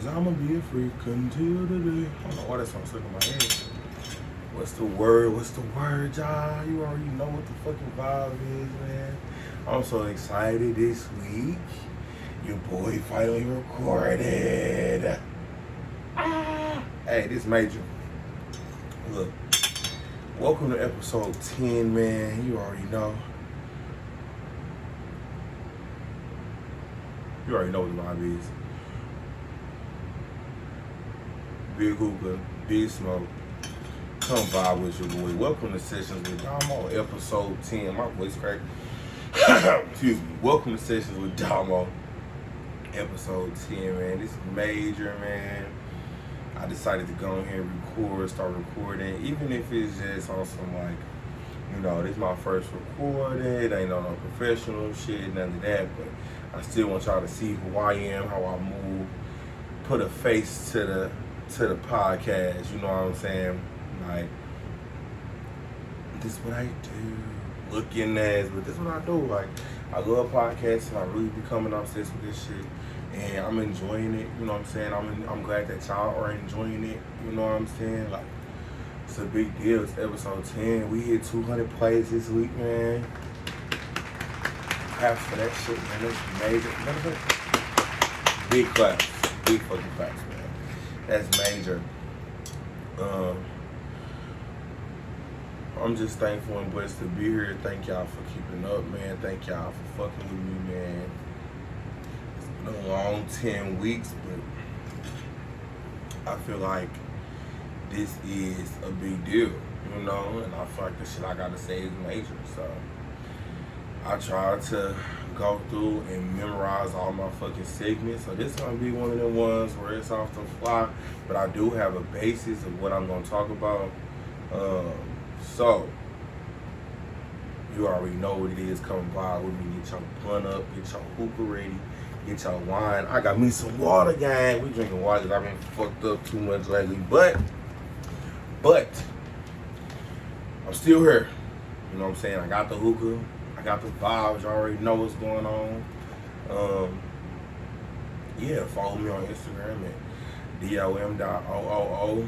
I'ma be a freak until the day. I don't know why that song's stuck in my head. What's the word, y'all? You already know what the fucking vibe is, man. I'm so excited this week. Your boy finally recorded. Hey, this major. Look, welcome to episode 10, man. You already know. You already know what the vibe is. Big hookah, big smoke. Come vibe with your boy. Welcome to Sessions with Damo, episode 10. My voice cracked. Excuse me. Welcome to Sessions with Damo, episode 10, man. This is major, man. I decided to go in here and start recording, even if it's just on some, like, you know, this is my first recording. It ain't on no professional shit, none of that, but I still want y'all to see who I am, how I move, put a face to the podcast, you know what I'm saying? Like, this is what I do. Looking ass, but this is what I do. Like, I love podcasts and I really becoming obsessed with this shit. And I'm enjoying it, you know what I'm saying? I'm glad that y'all are enjoying it, you know what I'm saying? Like, it's a big deal. It's episode 10. We hit 200 plays this week, man. Claps for that shit, man. That's major. Big claps. Big fucking claps, man. That's major. I'm just thankful and blessed to be here. Thank y'all for keeping up, man. Thank y'all for fucking with me, man. It's been a long 10 weeks, but I feel like this is a big deal, you know? And I feel like the shit I gotta say is major, so I try to go through and memorize all my fucking segments. So this is gonna be one of them ones where it's off the fly, but I do have a basis of what I'm gonna talk about. So you already know what it is. Come by with me, get your blunt up, get your hookah ready, get your wine. I got me some water, gang. We drinking water because I've been fucked up too much lately, but I'm still here. You know what I'm saying? I got the hookah. I got the vibes. You already know what's going on. Yeah, follow me on Instagram at DOM.OOO.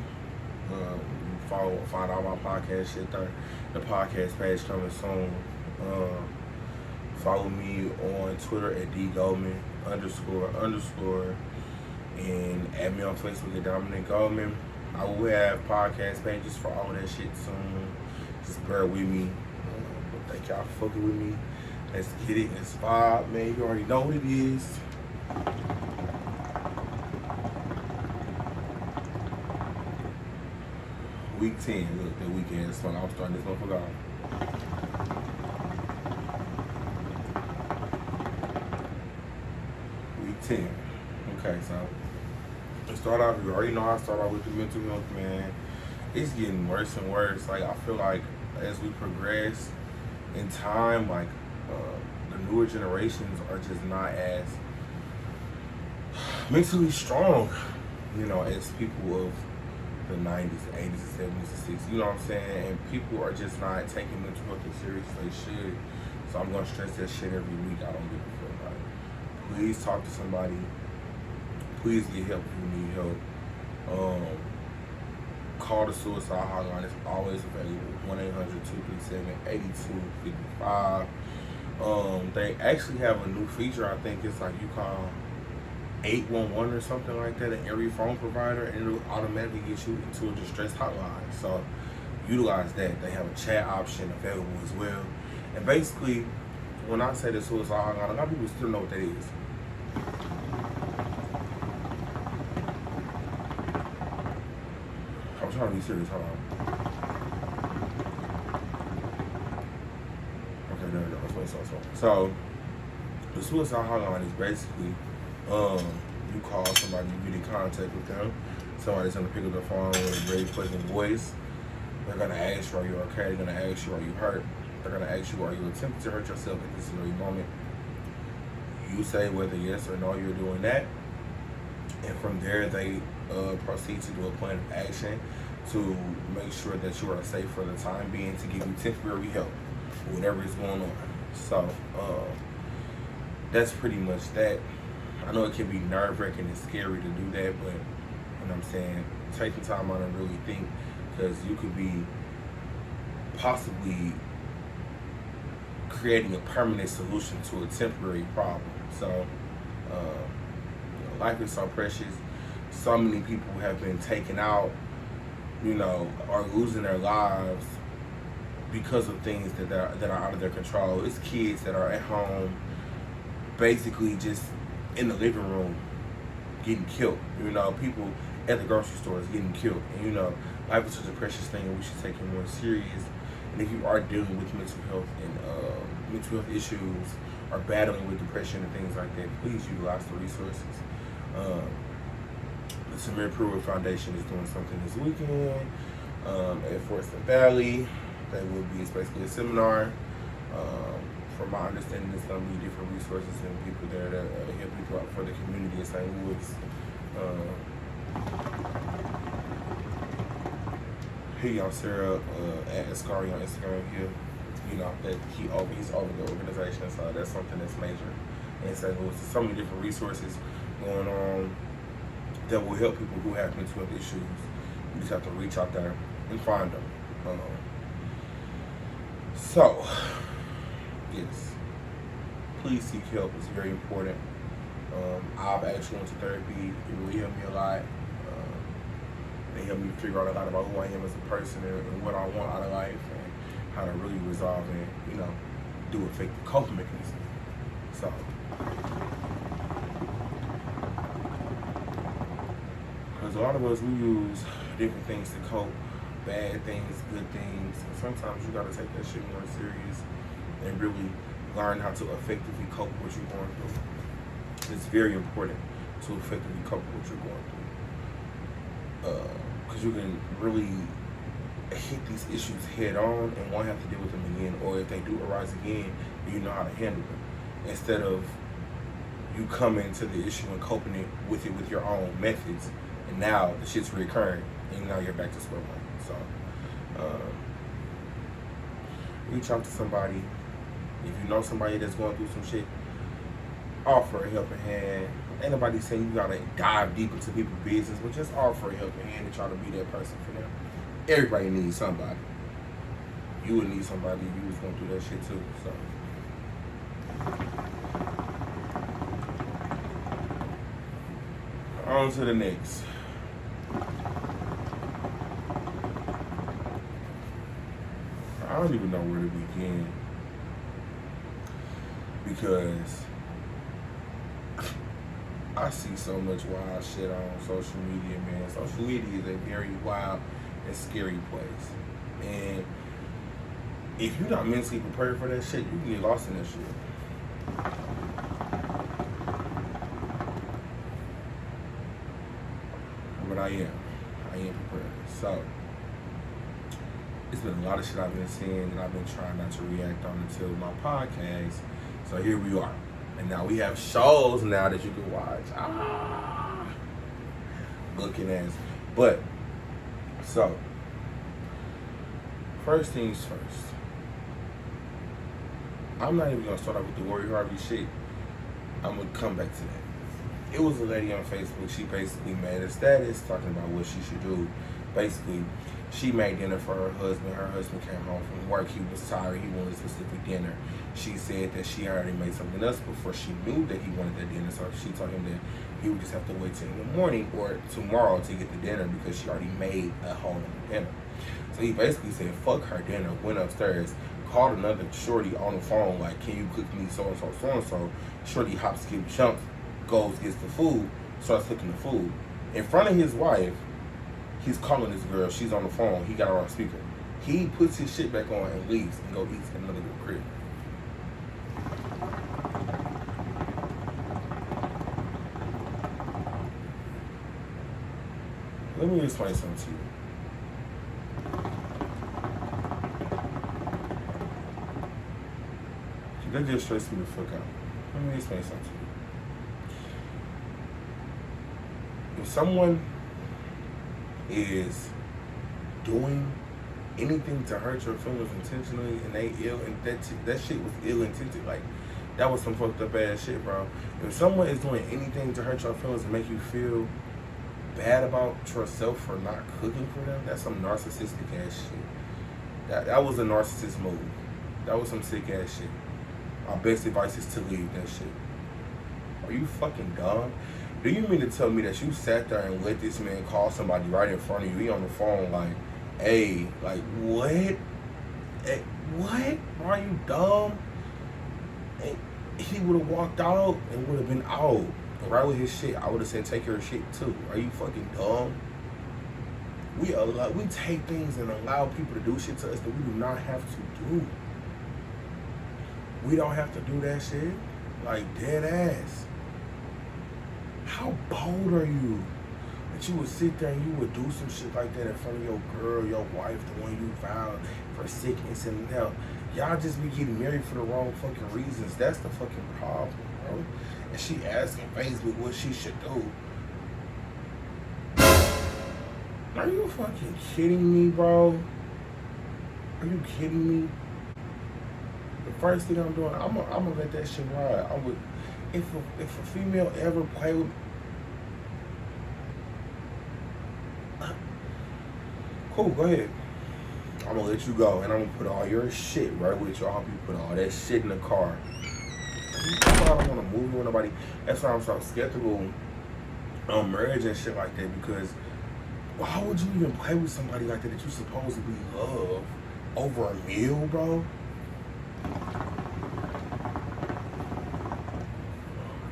Find all my podcast shit there. The podcast page coming soon. Follow me on Twitter at @DGoldman__, and add me on Facebook at Dominic Goldman. I will have podcast pages for all of that shit soon. Just bear with me. Thank y'all for fucking with me. Let's get it. It's vibe, man. You already know what it is. Week 10. Look, the weekend is fun. I'm starting this motherfucker off. Week 10. Okay, so let's start off. You already know I start off with the mental health, man. It's getting worse and worse. Like, I feel like as we progress in time, like, the newer generations are just not as mentally strong, you know, as people of the 90s, the 80s, the 70s, the 60s, you know what I'm saying? And people are just not taking mental health as serious as they should. So I'm going to stress that shit every week. I don't give a fuck about it. Please talk to somebody. Please get help if you need help. Call the suicide hotline. It's always available. 1-800-237-8255. They actually have a new feature. I think it's like you call 811 or something like that at every phone provider, and it'll automatically get you into a distress hotline. So utilize that. They have a chat option available as well. And basically, when I say the suicide hotline, a lot of people still know what that is. I'm trying to be serious. Hold on. Okay, there we go. That's what it's also. So the suicide hotline is basically you call somebody, you get in contact with them. Somebody's gonna pick up the phone with a very pleasant voice. They're gonna ask you, are you okay? They're gonna ask you, are you hurt? They're gonna ask you, are you attempting to hurt yourself at this very moment? You say whether yes or no you're doing that. And from there, they proceed to do a plan of action to make sure that you are safe for the time being, to give you temporary help, whatever is going on. So that's pretty much that. I know it can be nerve-wracking and scary to do that, but you know what I'm saying, taking time out and really think, because you could be possibly creating a permanent solution to a temporary problem. So, life is so precious. So many people have been taken out, are losing their lives because of things that are out of their control. It's kids that are at home, basically just in the living room, getting killed. People at the grocery stores getting killed. And life is such a precious thing, and we should take it more serious. And if you are dealing with mental health and mental health issues, or battling with depression and things like that, please utilize the resources. The Samir Pruitt Foundation is doing something this weekend at Forest Valley. That will be basically a seminar. From my understanding, it's going to be different resources and people there to help people out for the community in St. Louis. Hit y'all Sarah at Ascari on Instagram here. That he's over the organization, so that's something that's major in St. Louis. There's so many different resources going on that will help people who have mental health issues. You just have to reach out there and find them. So, yes, please seek help. It's very important. I've actually went to therapy. It really helped me a lot. They helped me figure out a lot about who I am as a person and what I want out of life, and how to really resolve and, do effective coping mechanisms. So, because a lot of us, we use different things to cope, bad things, good things. And sometimes you gotta take that shit more serious and really learn how to effectively cope with what you're going through. It's very important to effectively cope with what you're going through. Because you can really hit these issues head on and won't have to deal with them again, or if they do arise again, you know how to handle them. Instead of you coming to the issue and coping with it with your own methods, and now the shit's reoccurring, and now you're back to square one. So, reach out to somebody. If you know somebody that's going through some shit, offer a helping hand. Ain't nobody saying you gotta dive deep into people's business, but just offer a helping hand and try to be that person for them. Everybody needs somebody. You would need somebody if you was going through that shit too. So, on to the next. I don't even know where to begin, because I see so much wild shit on social media, man. Social media is a very wild and scary place. And if you're not mentally prepared for that shit, you can get lost in that shit. But I am prepared. So, it's been a lot of shit I've been seeing that I've been trying not to react on until my podcast. So here we are. And now we have shows now that you can watch. Looking ass. But, so, first things first. I'm not even going to start off with the Warrior Harvey shit. I'm going to come back to that. It was a lady on Facebook. She basically made a status talking about what she should do. Basically, she made dinner for her husband. Her husband came home from work. He was tired. He wanted a specific dinner. She said that she already made something else before she knew that he wanted that dinner. So she told him that he would just have to wait till in the morning or tomorrow to get the dinner, because she already made a whole other dinner. So he basically said, fuck her dinner, went upstairs, called another shorty on the phone, like, can you cook me so-and-so, so-and-so? Shorty hops, skip, jumps, goes, gets the food, starts cooking the food. In front of his wife, he's calling this girl, she's on the phone, he got her on speaker. He puts his shit back on and leaves and go eats in another crib. Let me explain something to you. That just stressed me the fuck out. Let me explain something to you. If someone is doing anything to hurt your feelings intentionally, and they ill, and that shit was ill intentioned, like, That was some fucked up ass shit, bro. If someone is doing anything to hurt your feelings and make you feel bad about yourself for not cooking for them, that's some narcissistic ass shit. That was a narcissist move. That was some sick ass shit. My best advice is to leave that shit. Are you fucking dumb? Do you mean to tell me that you sat there and let this man call somebody right in front of you? He on the phone like, hey, like what? Hey, what? Are you dumb? And he would have walked out and would have been out. And right with his shit, I would have said take your shit too. Are you fucking dumb? We take things and allow people to do shit to us that we do not have to do. We don't have to do that shit. Like dead ass. How bold are you that you would sit there and you would do some shit like that in front of your girl, your wife, the one you vowed for sickness and health? Y'all just be getting married for the wrong fucking reasons. That's the fucking problem, bro. And she asking Facebook what she should do. Are you fucking kidding me, bro? Are you kidding me? The first thing I'm doing, I'm gonna let that shit ride. I would, if a female ever play with, cool, go ahead. I'm gonna let you go, and I'm gonna put all your shit right with you. I hope you put all that shit in the car. That's why I don't want to move with nobody. That's why I'm so skeptical on marriage and shit like that, because why would you even play with somebody like that you supposedly love over a meal, bro?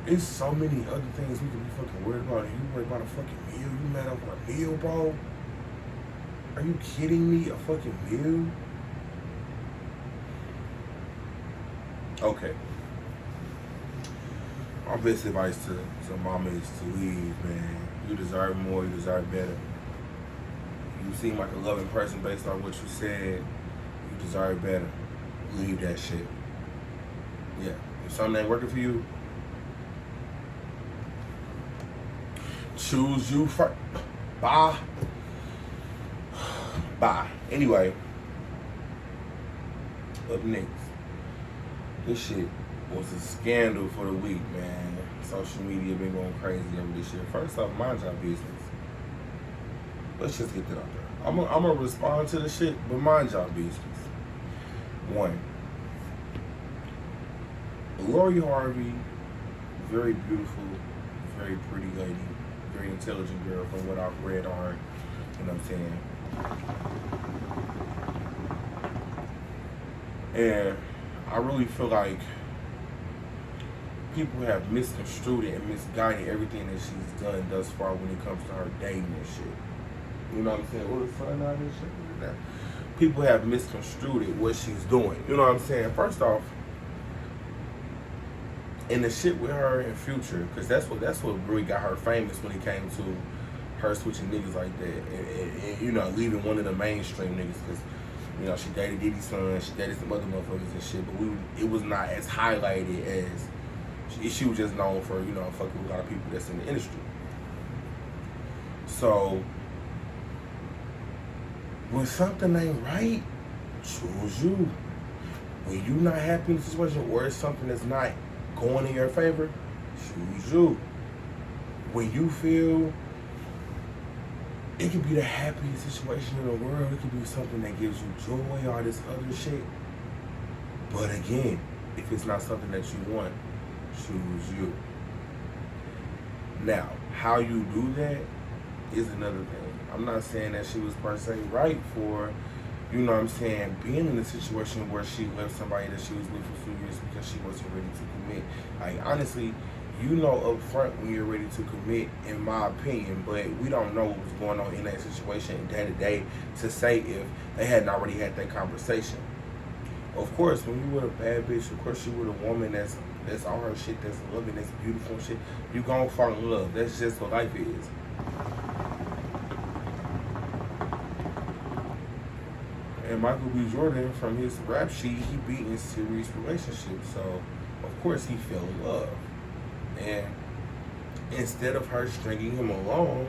There's so many other things we can be fucking worried about. And you worried about a fucking meal? You mad over a meal, bro? Are you kidding me? A fucking meal? Okay. My best advice to mama is to leave, man. You deserve more. You deserve better. You seem like a loving person based on what you said. You deserve better. Leave that shit. Yeah. If something ain't working for you, choose you first. Bye. Bye. Anyway, up next. This shit was a scandal for the week, man. Social media been going crazy over this shit. First off, mind your business. Let's just get that out there. I'm gonna respond to the shit, but mind your business. One, Lori Harvey, very beautiful, very pretty lady, very intelligent girl from what I've read on her. You know what I'm saying? And I really feel like people have misconstrued it and misguided everything that she's done thus far when it comes to her dating and shit. You know what I'm saying? What the fuck out and shit like that. People have misconstrued it, what she's doing. You know what I'm saying? First off, and the shit with her in Future, because that's what really got her famous when it came to her switching niggas like that, and you know, leaving one of the mainstream niggas, because you know she dated Diddy's son, she dated some other motherfuckers and shit, but it was not as highlighted as she was just known for, you know, fucking with a lot of people that's in the industry. So when something ain't right, choose you. When you not happy in the situation, or it's something that's not going in your favor, choose you. When you feel it could be the happiest situation in the world, it could be something that gives you joy, all this other shit. But again, if it's not something that you want, choose you. Now, how you do that is another thing. I'm not saying that she was per se right for, you know what I'm saying, being in a situation where she left somebody that she was with for 2 years because she wasn't ready to commit. Like, honestly, you know up front when you're ready to commit, in my opinion, but we don't know what was going on in that situation day to day to say if they hadn't already had that conversation. Of course, when you with a bad bitch, of course you with a woman that's all her shit, that's loving, that's beautiful and shit, you gonna fall in love. That's just what life is. And Michael B. Jordan, from his rap sheet, he be in serious relationships, so of course he fell in love. And instead of her stringing him along,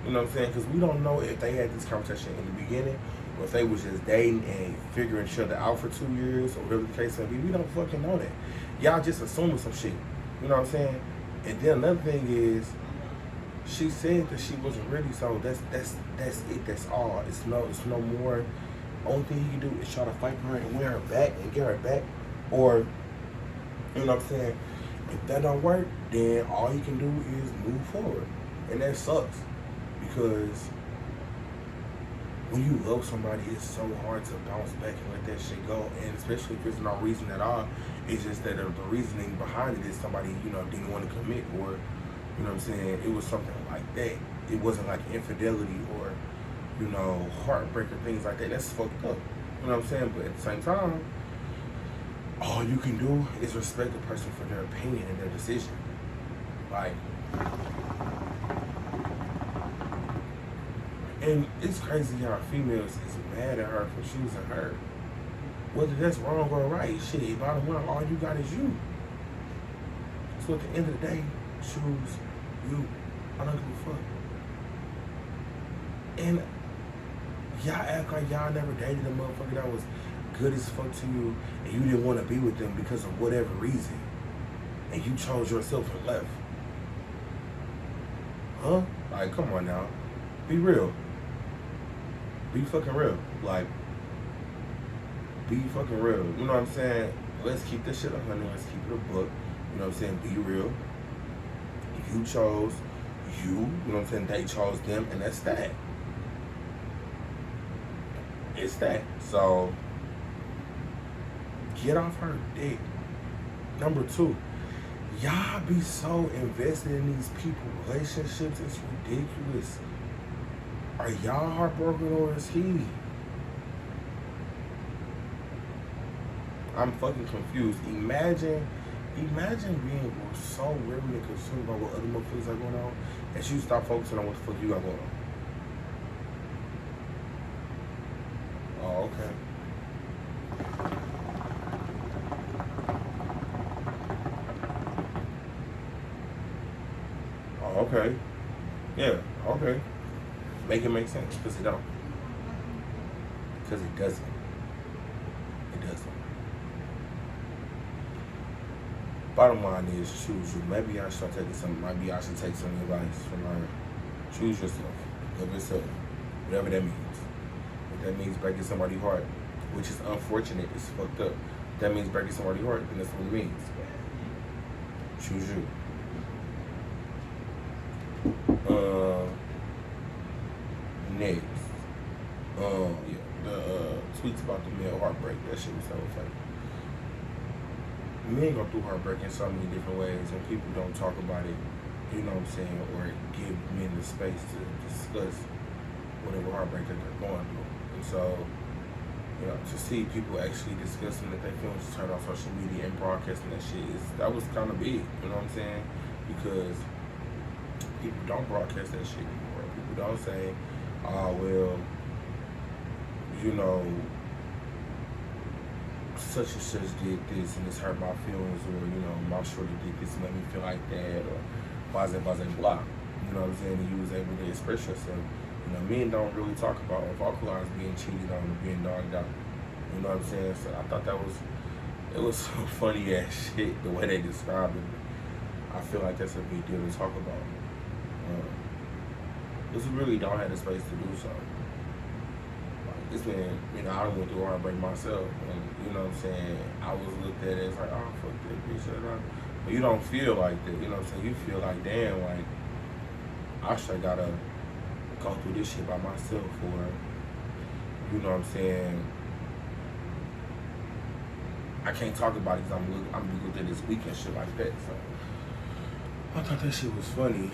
you know what I'm saying, because we don't know if they had this conversation in the beginning Or if they was just dating and figuring each other out for 2 years or whatever the case may be, we don't fucking know that. Y'all just assuming some shit. You know what I'm saying? And then another thing is, she said that she wasn't ready, so that's it. That's all. It's no more. Only thing he can do is try to fight for her and win her back and get her back, or you know what I'm saying. If that don't work, then all he can do is move forward, and that sucks because when you love somebody, it's so hard to bounce back and let that shit go, and especially if there's no reason at all. It's just that the reasoning behind it is somebody, you know, didn't want to commit, or, you know what I'm saying, it was something like that. It wasn't like infidelity or, you know, heartbreak or things like that. That's fucked up. You know what I'm saying? But at the same time, all you can do is respect the person for their opinion and their decision. Like, and it's crazy how females is mad at her for choosing her. Whether that's wrong or right, shit, bottom line, all you got is you. So at the end of the day, choose you. I don't give a fuck. And y'all act like y'all never dated a motherfucker that was good as fuck to you and you didn't want to be with them because of whatever reason. And you chose yourself and left. Huh? Like, come on now. Be real. Be fucking real. Like, be fucking real. You know what I'm saying? Let's keep this shit 100. Let's keep it a book. You know what I'm saying? Be real. If you chose you know what I'm saying? They chose them, and that's that. It's that. So, get off her dick. Number 2, y'all be so invested in these people's relationships. It's ridiculous. Are y'all heartbroken or is he? I'm fucking confused. Imagine being so worried and consumed by what other motherfuckers are going on that you stop focusing on what the fuck you got going on. Oh, okay. Oh, okay. Yeah, okay. Make it make sense, because it don't. Because it doesn't. It doesn't. Bottom line is, choose you. Maybe I should take some. Maybe I should take some advice from her. Choose yourself. Love yourself. Whatever that means. If that means breaking somebody's heart, which is unfortunate, it's fucked up. If that means breaking somebody's heart, then that's what it means. Choose you. Next. Yeah. The tweets about the male heartbreak. That shit was so funny. Men go through heartbreak in so many different ways, and people don't talk about it, you know what I'm saying, or give men the space to discuss whatever heartbreak that they're going through. And so, you know, to see people actually discussing that they feelings turn on social media and broadcasting that shit, that was kind of big, you know what I'm saying? Because people don't broadcast that shit anymore. People don't say, oh, well, you know, such and such did this and this hurt my feelings, or, you know, my shorty did this and made me feel like that, or blah, blah, blah. You know what I'm saying? And you was able to express yourself. You know, men don't really talk about or vocalize being cheated on or being dogged out. You know what I'm saying? So I thought it was some funny ass shit, the way they described it. I feel like that's a big deal to talk about. Because we really don't have the space to do so. Like, it's been, you know, I went through a heartbreak myself, and you know what I'm saying, I was looked at as like, oh, fuck that bitch, but you don't feel like that, you know what I'm saying, you feel like, damn, like, I sure gotta go through this shit by myself, or, you know what I'm saying, I can't talk about it because I'm looked at this week and shit like that, so, I thought that shit was funny.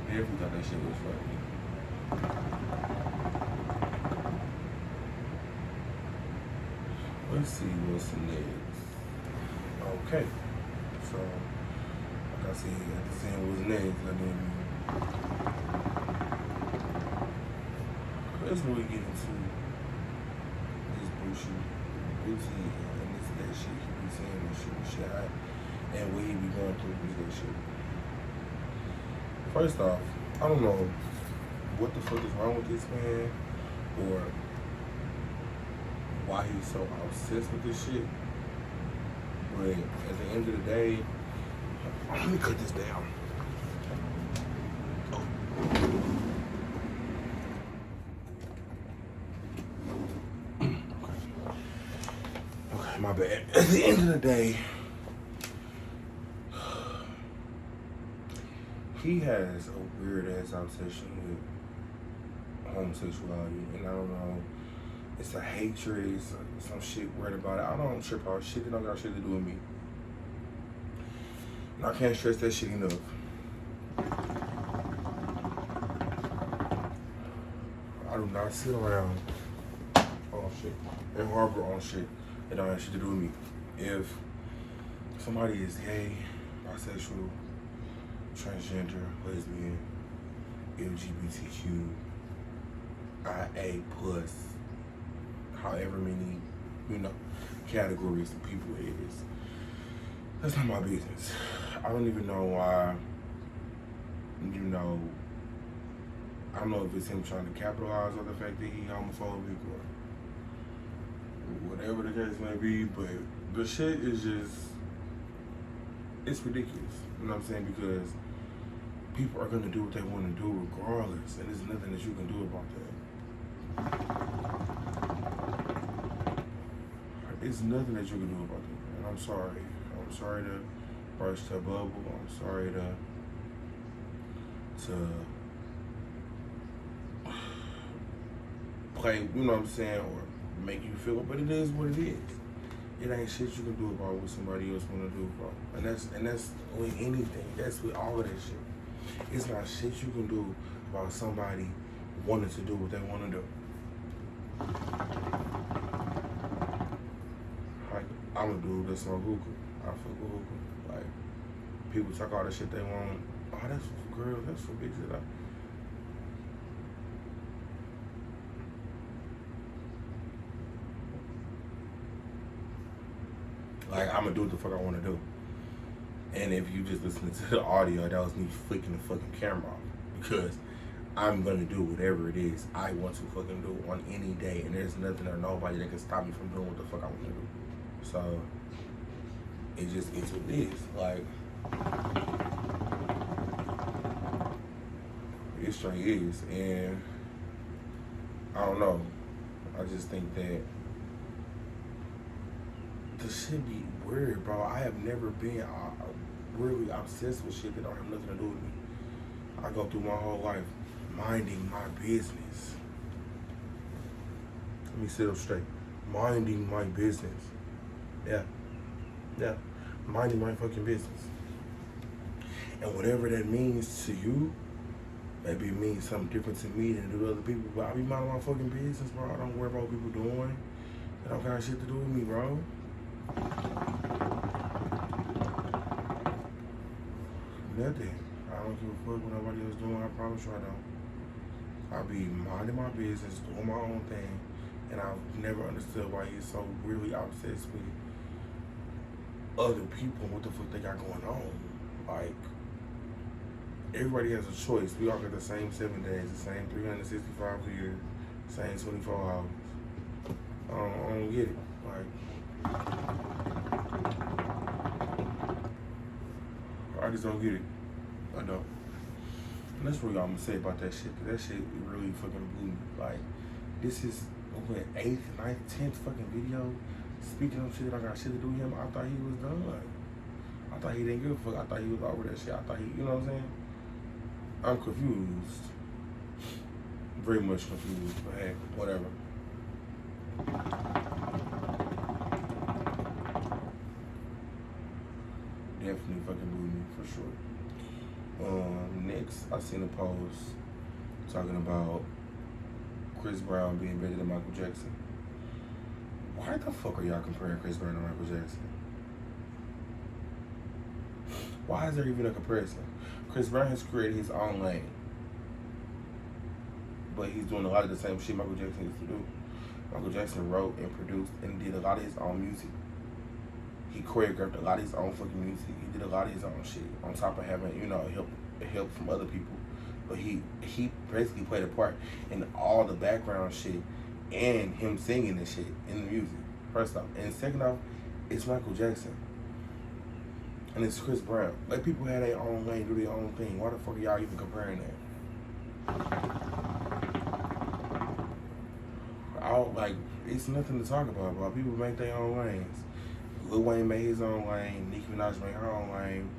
Definitely thought that shit was funny. Let's see what's next. Okay, so like I said, after seeing what's next, let's really get into this bullshit routine and this that shit he be saying, this shit was shit, and what he be going through with that shit. First off, I don't know what the fuck is wrong with this man or why he's so obsessed with this shit. But at the end of the day, let me cut this down. Okay, my bad. At the end of the day, he has a weird ass obsession with homosexuality, and I don't know. It's a hatred, it's some shit weird about it. I don't trip out shit that don't got shit to do with me. And I can't stress that shit enough. I do not sit around on shit and harbor on shit that don't have shit to do with me. If somebody is gay, bisexual, transgender, lesbian, LGBTQ, IA plus, however many, categories of people it is. That's not my business. I don't even know why, I don't know if it's him trying to capitalize on the fact that he's homophobic or whatever the case may be, but the shit is just, it's ridiculous. You know what I'm saying? Because people are going to do what they want to do regardless, and there's nothing that you can do about that. It's nothing that you can do about that, and I'm sorry. I'm sorry to burst your bubble. I'm sorry to play, you know what I'm saying, or make you feel it, but it is what it is. It ain't shit you can do about what somebody else wanna do, bro. And that's with anything. That's with all of that shit. It's not shit you can do about somebody wanting to do what they wanna do. Like, I'm a dude that's on hookah. I fuck with hookah. Like, people talk all the shit they want. Oh, that's for girls, that's for bitches. Like, I'm gonna do what the fuck I wanna do. And if you just listen to the audio, that was me flicking the fucking camera off. Because I'm gonna do whatever it is I want to fucking do on any day. And there's nothing or nobody that can stop me from doing what the fuck I wanna do. So, it just is what it is. Like, it straight is. And I don't know. I just think that this shit be weird, bro. I have never been really obsessed with shit that don't have nothing to do with me. I go through my whole life minding my business. Let me sit up straight. Minding my business. Yeah. Minding my fucking business. And whatever that means to you, maybe it means something different to me than to other people, but I be minding my fucking business, bro. I don't worry about what people doing. That don't got shit to do with me, bro. Nothing. I don't give a fuck what nobody else doing. I promise you I don't. I be minding my business, doing my own thing, and I've never understood why he's so really obsessed with other people and what the fuck they got going on. Like, everybody has a choice. We all got the same 7 days, the same 365 years, same 24 hours. I don't get it. Like, I just don't get it. I don't. And that's really all I'm gonna say about that shit. Cause that shit really fucking blew me. Like, this is what, 8th, 9th, 10th fucking video. Speaking of shit that I got shit to do with him, I thought he was done. I thought he didn't give a fuck. I thought he was over that shit. I thought he, you know what I'm saying? I'm confused. Very much confused, but hey, whatever. Definitely fucking blew me, for sure. Next, I seen a post talking about Chris Brown being better than Michael Jackson. Why the fuck are y'all comparing Chris Brown to Michael Jackson? Why is there even a comparison? Chris Brown has created his own lane, but he's doing a lot of the same shit Michael Jackson used to do. Michael Jackson wrote and produced and did a lot of his own music. He choreographed a lot of his own fucking music. He did a lot of his own shit on top of having, help help from other people. But he basically played a part in all the background shit and him singing and shit in the music. First off, and second off, it's Michael Jackson and it's Chris Brown. Let people have their own lane, do their own thing. Why the fuck are y'all even comparing that? It's nothing to talk about, bro. People make their own lanes. Lil Wayne made his own lane. Nicki Minaj made her own lane.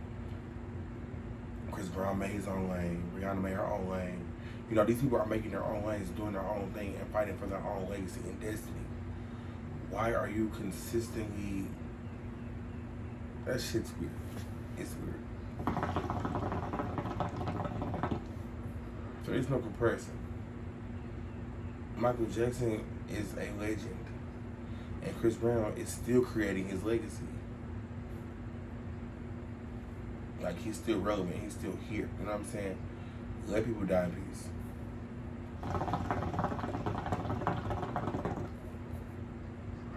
Chris Brown made his own lane. Rihanna made her own lane. You know, these people are making their own lanes, doing their own thing, and fighting for their own legacy and destiny. Why are you consistently... That shit's weird. It's weird. So there's no comparison. Michael Jackson is a legend, and Chris Brown is still creating his legacy. Like, he's still relevant, he's still here. You know what I'm saying? Let people die in peace.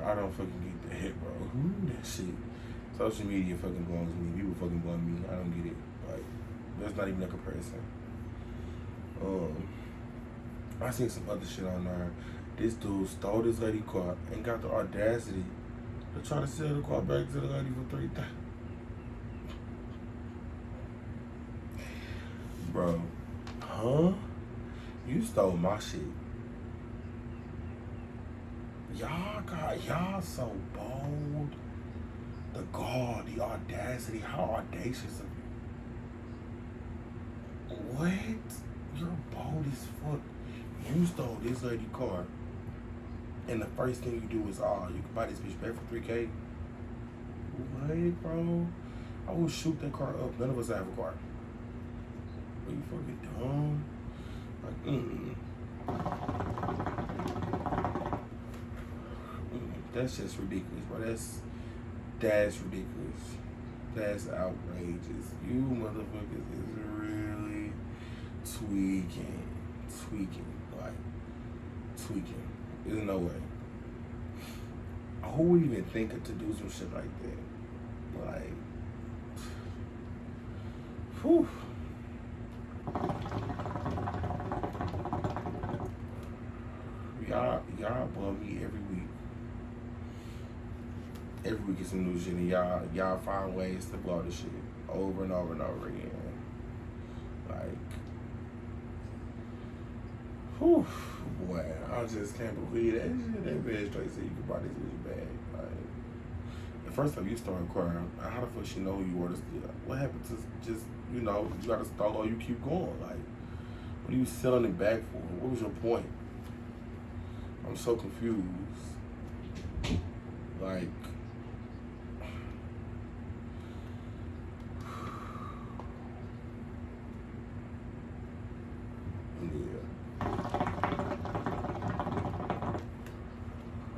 I don't fucking get that, bro. That shit. Social media fucking blows me. People fucking blow me. I don't get it. Like, there's not even a comparison. I seen some other shit on there. This dude stole this lady car and got the audacity to try to sell the car back to the lady for $3,000. Bro, huh? You stole my shit. Y'all so bold. The gall, the audacity, how audacious of you. What? You're bold as fuck. You stole this lady car, and the first thing you do is, you can buy this bitch back for $3K. What, bro? I will shoot that car up. None of us have a car. Are you fucking dumb? Like, That's just ridiculous, bro. That's ridiculous. That's outrageous. You motherfuckers is really tweaking. There's no way. Who would even think to do some shit like that? Like, whew. Y'all blow me every week. Every week is some new shit, and y'all find ways to blow the shit over and over and over again. Like, whew, boy, I just can't believe that shit. That bitch straight said you could buy this bitch bag. Like, the first time you started crying, how the fuck she know who you were? What happened to just, you got to stall or you keep going? Like, what are you selling it back for? What was your point? I'm so confused. Like, yeah.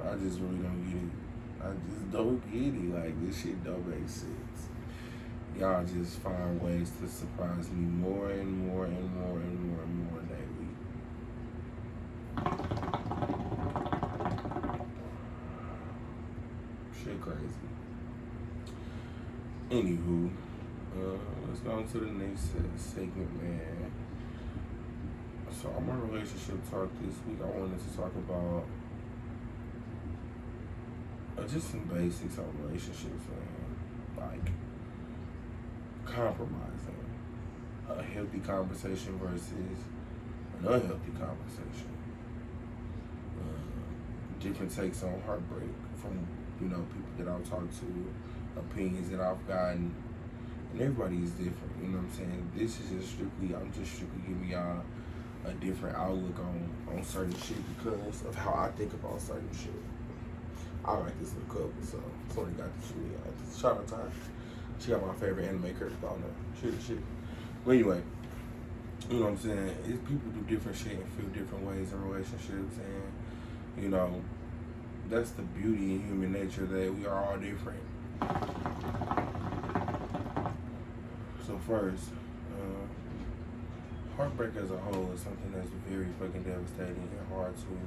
I just really don't get it. I just don't get it. Like, this shit don't make sense. Y'all just find ways to surprise me more and more and more and more and more daily. Shit crazy. Anywho, let's go on to the next segment, man. So on my relationship talk this week, I wanted to talk about just some basics on relationships, man. Like, compromising. A healthy conversation versus an unhealthy conversation. Different takes on heartbreak from, people that I've talked to, opinions that I've gotten, and everybody is different, you know what I'm saying? This is just I'm just strictly giving y'all a different outlook on certain shit because of how I think about certain shit. I like this little couple, so somebody got this for me. Shout out to her. She got my favorite anime character on there. Shit. But anyway, you know what I'm saying? People do different shit and feel different ways in relationships, and that's the beauty in human nature, that we are all different. So first, heartbreak as a whole is something that's very fucking devastating and hard to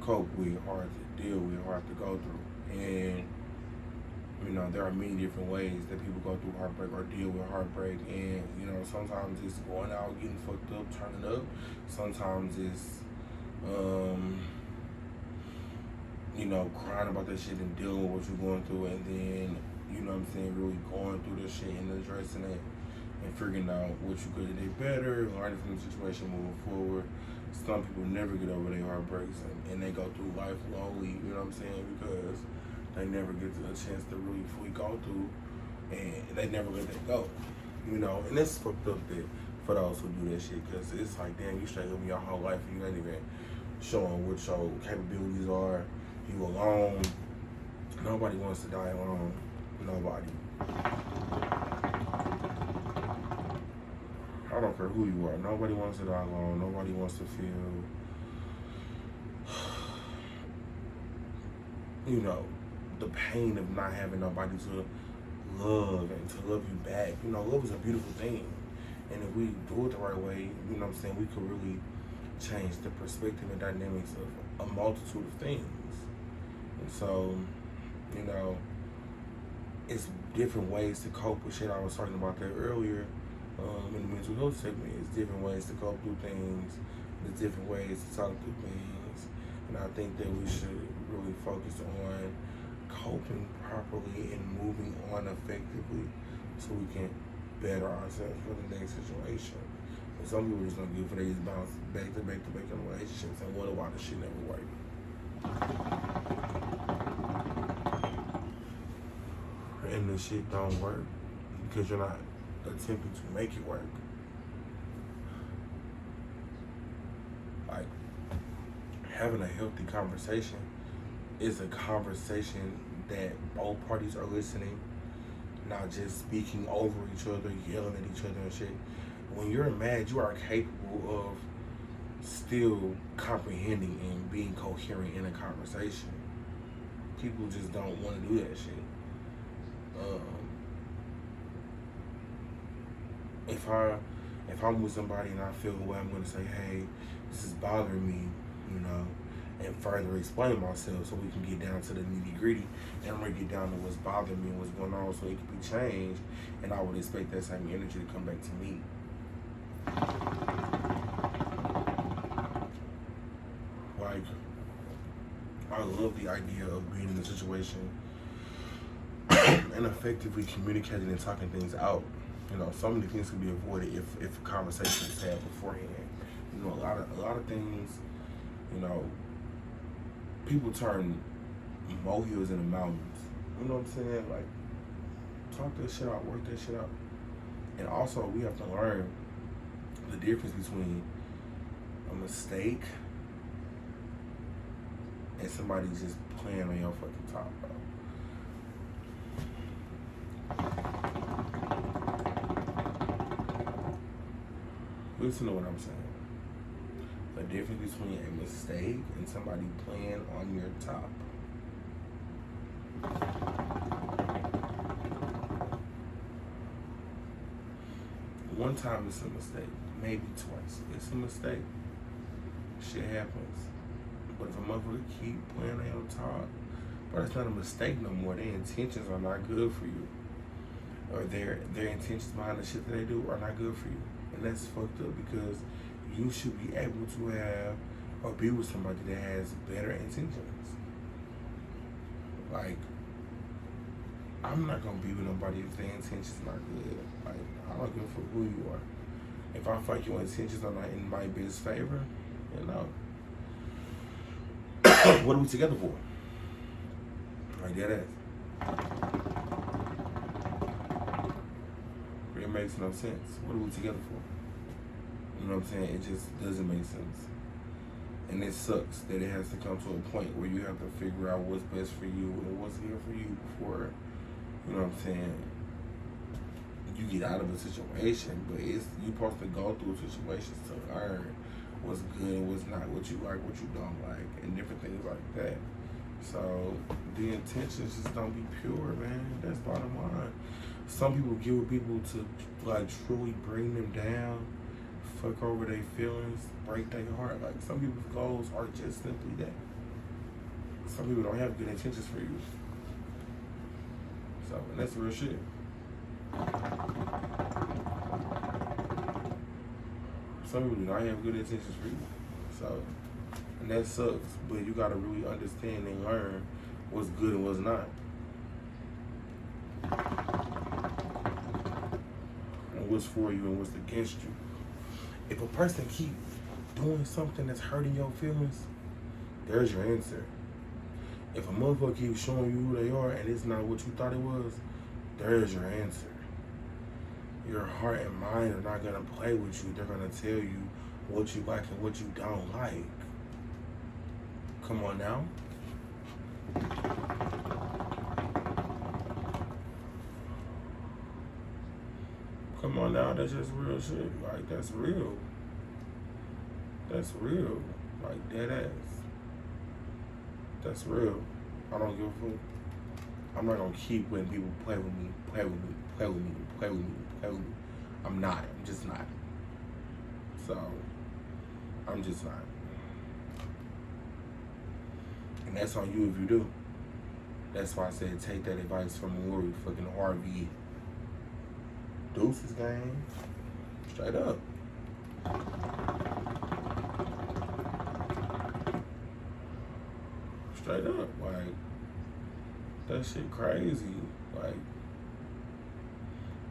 cope with, hard to deal with, hard to go through. And You know, there are many different ways that people go through heartbreak or deal with heartbreak, and you know, sometimes it's going out, getting fucked up, turning up. Sometimes it's, you know, crying about that shit and dealing with what you're going through, and then, you know what I'm saying, really going through the shit and addressing it and figuring out what you could have did better, learning from the situation, moving forward. Some people never get over their heartbreaks, and they go through life lonely, you know what I'm saying, because they never get a chance to really fully go through, and they never let that go, you know. And it's fucked up that for those who do that shit, because it's like, damn, you straight with me your whole life and you ain't even showing what your capabilities are. You alone. Nobody wants to die alone. Nobody. I don't care who you are. Nobody wants to die alone. Nobody wants to feel, you know, the pain of not having nobody to love and to love you back. You know, love is a beautiful thing. And if we do it the right way, you know what I'm saying, we could really change the perspective and dynamics of a multitude of things. And so, you know, it's different ways to cope with shit. I was talking about that earlier in the mental health segment. It's different ways to cope through things. There's different ways to talk through things. And I think that we should really focus on coping properly and moving on effectively so we can better ourselves for the next situation. And some people just don't give a fuck. They just bounce back to back to back in relationships and wonder why the shit never worked. And the shit don't work because you're not attempting to make it work. Like, having a healthy conversation is a conversation that both parties are listening, not just speaking over each other, yelling at each other and shit. When you're mad, you are capable of still comprehending and being coherent in a conversation. People just don't want to do that shit. If I'm with somebody and I feel the way, I'm gonna say, hey, this is bothering me, you know, and further explain myself so we can get down to the nitty gritty, and I'm gonna get down to what's bothering me and what's going on so it can be changed, and I would expect that same energy to come back to me. Like, I love the idea of being in a situation and effectively communicating and talking things out. You know, so many things can be avoided if a conversation is had beforehand. You know, a lot of things, you know, people turn molehills into mountains. You know what I'm saying? Like, talk that shit out, work that shit out. And also, we have to learn the difference between a mistake and somebody just playing on your fucking top, bro. Listen to what I'm saying. The difference between a mistake and somebody playing on your top. One time it's a mistake, maybe twice. It's a mistake. Shit happens. But if a motherfucker keep playing on your top, but it's not a mistake no more. Their intentions are not good for you. Or their intentions behind the shit that they do are not good for you. And that's fucked up because you should be able to have or be with somebody that has better intentions. Like, I'm not gonna be with nobody if their intentions not good. Like, I don't give a fuck who you are. If I feel like your intentions are not in my best favor, you know, what are we together for? Like that ass. It makes no sense. What are we together for? You know what I'm saying? It just doesn't make sense. And it sucks that it has to come to a point where you have to figure out what's best for you and what's here for you before, you know what I'm saying, you get out of a situation. But you're supposed to go through situations to learn what's good, what's not, what you like, what you don't like, and different things like that. So the intentions just don't be pure, man. That's bottom line. Some people get with people to like truly bring them down, fuck over their feelings, break their heart. Like, some people's goals are just simply that. Some people don't have good intentions for you. So, and that's real shit. Some people do not have good intentions for you. So, and that sucks. But you gotta really understand and learn what's good and what's not. And what's for you and what's against you. If a person keep doing something that's hurting your feelings, there's your answer. If a motherfucker keeps showing you who they are and it's not what you thought it was, there's your answer. Your heart and mind are not gonna play with you. They're gonna tell you what you like and what you don't like. Come on now. Come on now, that's just real shit. Like, that's real. That's real. Like, dead ass. That's real. I don't give a fuck. I'm not gonna keep letting people play with me. I'm not. I'm just not. So, I'm just not. And that's on you if you do. That's why I said take that advice from Lori fucking Harvey. Deuces, gang. Straight up. Straight up. Like, that shit crazy. Like,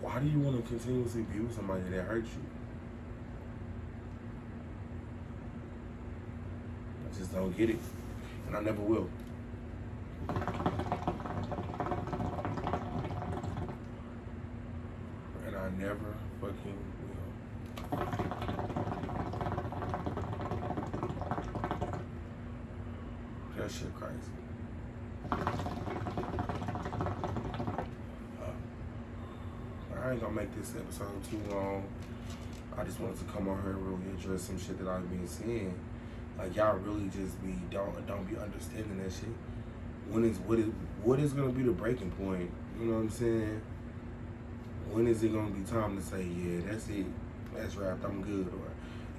why do you want to continuously be with somebody that hurts you? I just don't get it. And I never will. And I never fucking will. That shit crazy. I ain't gonna make this episode too long. I just wanted to come on here and really address some shit that I've been seeing. Like, y'all really just don't be understanding that shit. What is gonna be the breaking point? You know what I'm saying? When is it gonna be time to say, yeah, that's it, that's wrapped, I'm good, or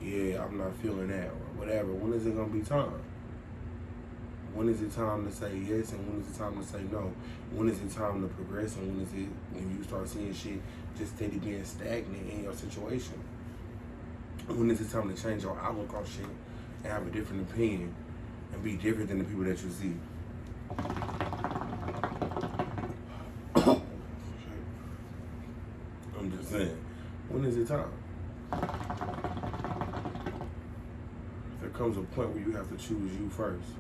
yeah, I'm not feeling that, or whatever? When is it gonna be time? When is it time to say yes, and when is it time to say no? When is it time to progress, and when you start seeing shit just steady being stagnant in your situation? When is it time to change your outlook on shit and have a different opinion and be different than the people that you see? I'm just saying, when is it time? There comes a point where you have to choose you first.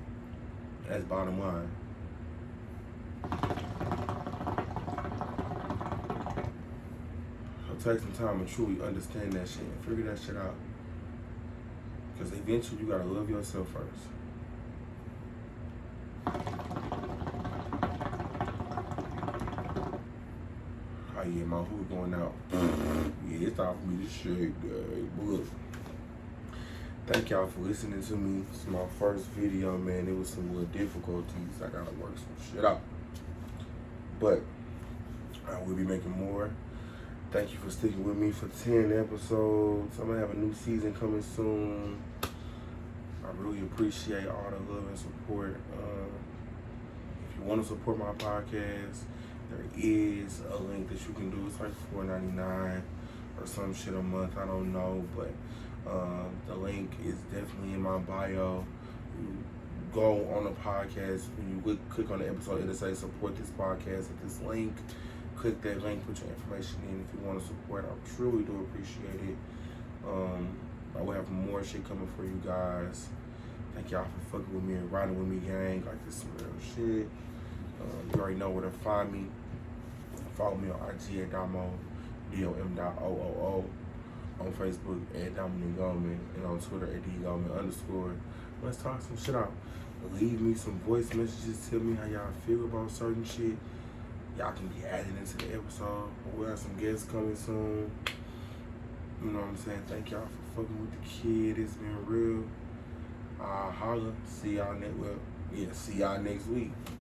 That's bottom line. So take some time and truly understand that shit and figure that shit out. Because eventually you gotta love yourself first. Oh yeah, my hood going out. Yeah, it's time for me to shake, guys. But look, thank y'all for listening to me. It's my first video, man. It was some little difficulties. I gotta work some shit out. But I will be making more. Thank you for sticking with me for 10 episodes. I'm gonna have a new season coming soon. I really appreciate all the love and support. If you want to support my podcast, there is a link that you can do. It's like $4.99 or some shit a month. I don't know, but the link is definitely in my bio. You go on the podcast, when you click on the episode, it'll say support this podcast at this link. Click that link, put your information in if you want to support. I truly do appreciate it. I will have more shit coming for you guys. Thank y'all for fucking with me and riding with me, gang. Like, this is some real shit. You already know where to find me. Follow me on IG at Damo, DOM.OOO. On Facebook at Dominic Goldman, and on Twitter at DGoldman_. Let's talk some shit out. Leave me some voice messages. Tell me how y'all feel about certain shit. Y'all can be added into the episode. We'll have some guests coming soon. You know what I'm saying? Thank y'all for fucking with the kid. It's been real. Holla. See y'all next week.